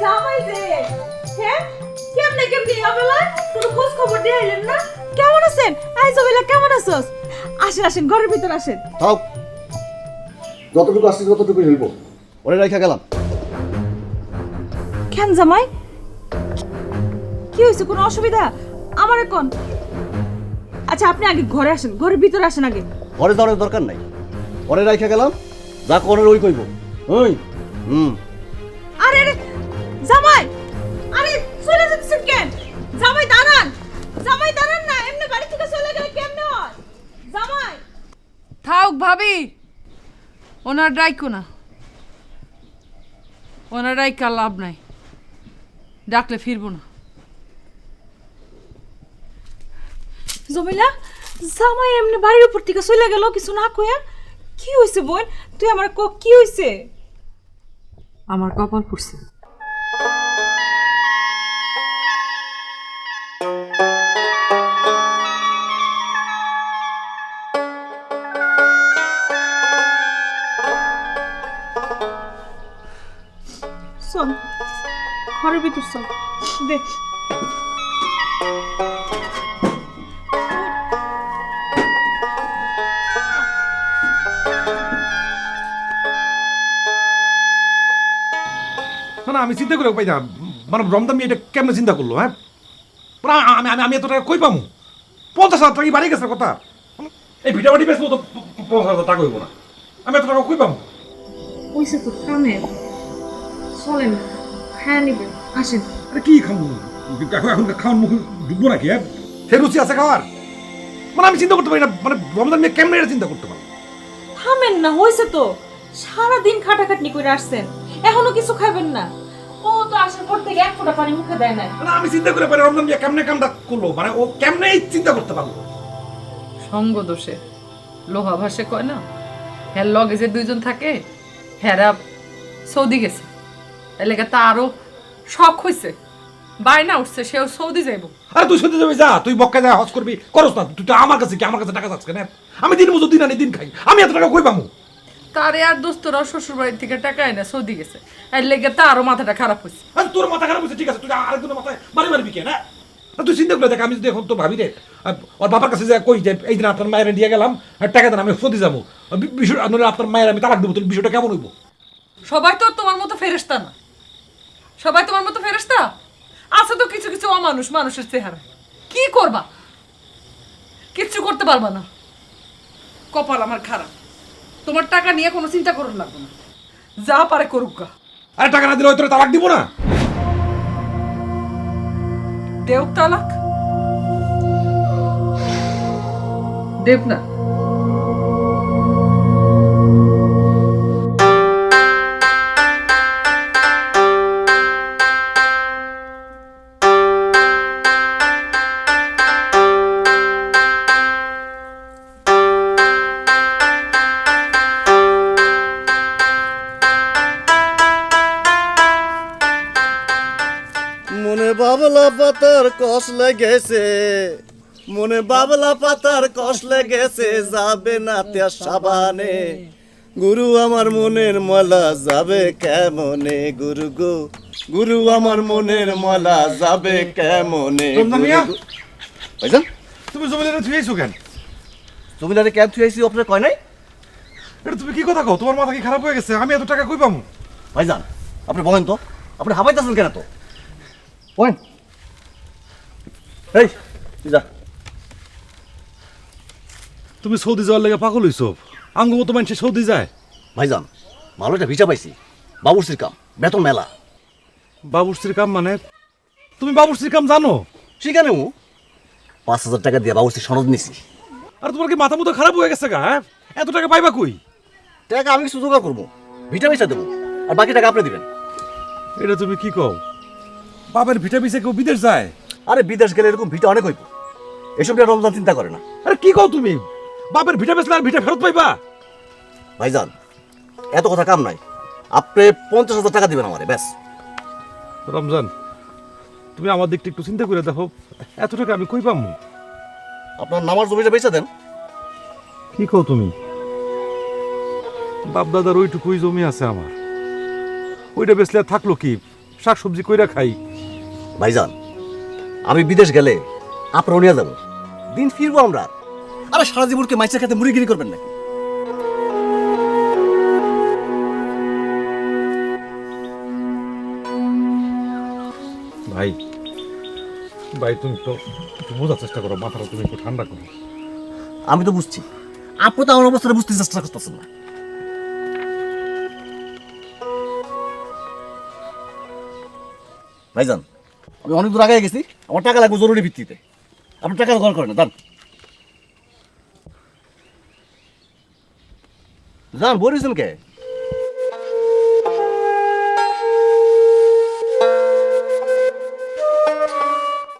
জামাই যে হ্যাঁ কেমনে কেমনে আবেলা কোনো খোঁজ খবর দিয়ে আইলেন না? কেমন আছেন? আই জবেলা কেমন আছস? আসেন আসেন ঘরের ভিতর আসেন। থাও, যতটুকু আসছে ততটুকু হেলব, ওরে রেখে গেলাম। কেন জামাই কি হয়েছে, কোনো অসুবিধা? আমার এখন আচ্ছা আপনি আগে ঘরে আসেন, ঘরের ভিতরে আসেন আগে। ঘরে যাওয়ার দরকার নাই, ওরে রেখে গেলাম, যা করার ওই কইব। ওই আরে আরে জামাই, আরে চলে যাচ্ছেন কেন? জামাই দাঁড়ান, জামাই দাঁড়ান না, এমনি বাড়ি থেকে চলে গেলে কেমনে হয়? জামাই থাক ভাবি, ওনার ডাইকো না, ওনার ডাইকা লাভ নাই, ডাকলে ফিরবো না। জমিলা, জামাই এমনি বাড়ির উপর থেকে চলে গেল কিছু না কইয়া? কি হইছে বোন, তুই আমার ক কি হইছে? আমার কপাল পড়ছে। চল ঘরের ভিতর চল, দেখ না আমি চিন্তা করে পাই না, মানে রমজান মেয়ে এটা কেমন চিন্তা করলো? হ্যাঁ, আমি আমি আমি এত টাকা কই পামু? 50,000 টাকা বাড়ি গেছে কথা। এই ভিটা বাড়ি বেশ তো 50,000 টাকা হইব না, আমি এত টাকা কই পামু? ওইসে তো কামে চলেন, হ্যাঁ নিবেন, আসেন। আরে কি খাবো এখন? এখন খাওয়ার মুখে ঢুকবো নাকি? হ্যাঁ, সে রুচি আছে খাওয়ার? মানে আমি চিন্তা করতে পারি না, মানে রমজান মেয়ে কেমন এটা চিন্তা করতে পারি? থামেন না, হইছে তো, সারাদিন খাটাখাটনি করে আসছেন, এখনো কিছু খাবেন না? ও তো আসার পর থেকে এক ফোঁটা পানি মুখে দেয় না। মানে আমি চিন্তা করে পারি রমজান মেয়ে কেমনে কামটা করলো, মানে ও কেমনে চিন্তা করতে পারলো? সঙ্গ দোষে লোহা ভাসে কয় না, হ্যার লগে যে দুইজন থাকে, হ্যারা সৌদি গেছে, এলাকা তারও শখ হয়েছে, বায়না উঠছে সেও সৌদি যাইব। আরে তুই সত্যি যাবি, যা তুই বক্কা যা হজ করবি, করস না তুই তো আমার কাছে কি? আমার কাছে টাকা যাচ্ছে না, আমি দিন মজুর দিন আনি দিন খাই, আমি এত টাকা কই পামু? তারে আর দোস্তরাও শ্বশুর বাড়ির থেকে টাকা এনে সৌদি গেছে, এর লেগে তারও মাথাটা খারাপ হয়েছে। আরে তোর মাথা খারাপ হয়েছে ঠিক আছে, তুই আরেকজনের মাথায় বাড়ি মারবি কে? না তুই চিন্তা করে দেখ, আমি যদি এখন তো ভাবি রে ওর বাবার কাছে যা কই যে এই দিন আপনার মায়ের দিয়ে গেলাম আর টাকা দেন, আমি সৌদি যাবো, বিষয় আপনার মায়ের আমি তালাক দেবো, তোর বিষয়টা কেমন হইব? সবাই তো তোমার মতো ফেরেশতা না, সবাই তোমার মতো ফেরেশতা আছে তো কিছু কিছু অমানুষ, মানুষের চেহারা। কি করবা? কিচ্ছু করতে পারবা না। কপাল আমার খারাপ, তোমার টাকা নিয়ে কোনো চিন্তা করুন লাগবে না, যা পারে করুক গা। আরে টাকা না দিলে ওই তোর তালাক দিব না? দেব তালাক, দেব না। মনে বাবলা পাতার কষ লেগেছে, মনে বাবলা পাতার কষ লেগেছে, যাবে না তে সাবানে, গুরু আমার মনের মলা যাবে কেমনে, গুরু গো গুরু আমার মনের মলা যাবে কেমনে। রমজান মিয়া? ভাইজান, তুমি জমিদারে থুয়েছো কেন? জমিদারে ক্যাব থুয়েছি, আপনার কয় নাই? এটা তুমি কি কথা কও? তোমার মাথা কি খারাপ হয়ে গেছে? আমি এত টাকা কই পামু? ভাইজান আপনি বলেন তো, আপনি হাবাইতেছেন কেন? তো বলেন। এই তুই যা। তুমি সৌদি যাওয়ার লেগে পাগল হইছো? আঙ্গ মতো মানুষ সৌদি যায়? ভাইজান ভালো একটা ভিসা পাইছি, বাবুর্চির কাম, বেতন মেলা। বাবুর্চির কাম মানে? তুমি বাবুর্চির কাম জানো? সেখানে 5,000 টাকা দিয়ে বাবুর্চির সনদ নিছি। আর তোমার কি মাথা মতো খারাপ হয়ে গেছে গা? হ্যাঁ, এত টাকা পাইবা কই? টাকা আমি কিছু জোগাড় করবো, ভিটা পয়সা দেবো, আর বাকি টাকা আপনি দিবেন। এটা তুমি কি কও? বাপের ভিটা পিছে কেউ বিদেশ যায়? আরে বিদেশ গেলে এরকম ভিটা অনেক হইব, এসব নিয়ে রমজান চিন্তা করে না। আরে কি কও তুমি? বাপের ভিটা বেচলে আর ভিটা ফেরত পাইবা? ভাইজান এত কথা কাম নাই, আপনি 50,000 টাকা দিবেন আমারে, ব্যাস। রমজান তুমি আমার দিকটা একটু চিন্তা করে দেখো, এত টাকা আমি কই পামু? আপনার নামার জমিটা বেচা দেন। কি কও তুমি? বাপ দাদার ওইটুকুই জমি আছে আমার, ওইটা বেচলে আর থাকলো কি? শাক সবজি কইরা খাই। ভাইজান আমি বিদেশ গেলে আপনার নিয়ে যাবো, দিন ফিরবো আমরা। আরে সারা জীবনকে মাইসের খাতে মুড়িগিরি করবেন নাকি? ভাই ভাই তুমি তো একটু বোঝার চেষ্টা করো, মাথাটা তুমি একটু ঠান্ডা করো। আমি তো বুঝছি, আপনি তো আমার অবস্থাটা বুঝতে চেষ্টা করতেছেন না। ভাইজান আমি অনেক দূর আগে গেছি, আমার টাকা লাগবে জরুরি ভিত্তিতে। আপনি টাকা জোগাড় করেন না, যান যান, বলিছেন কে?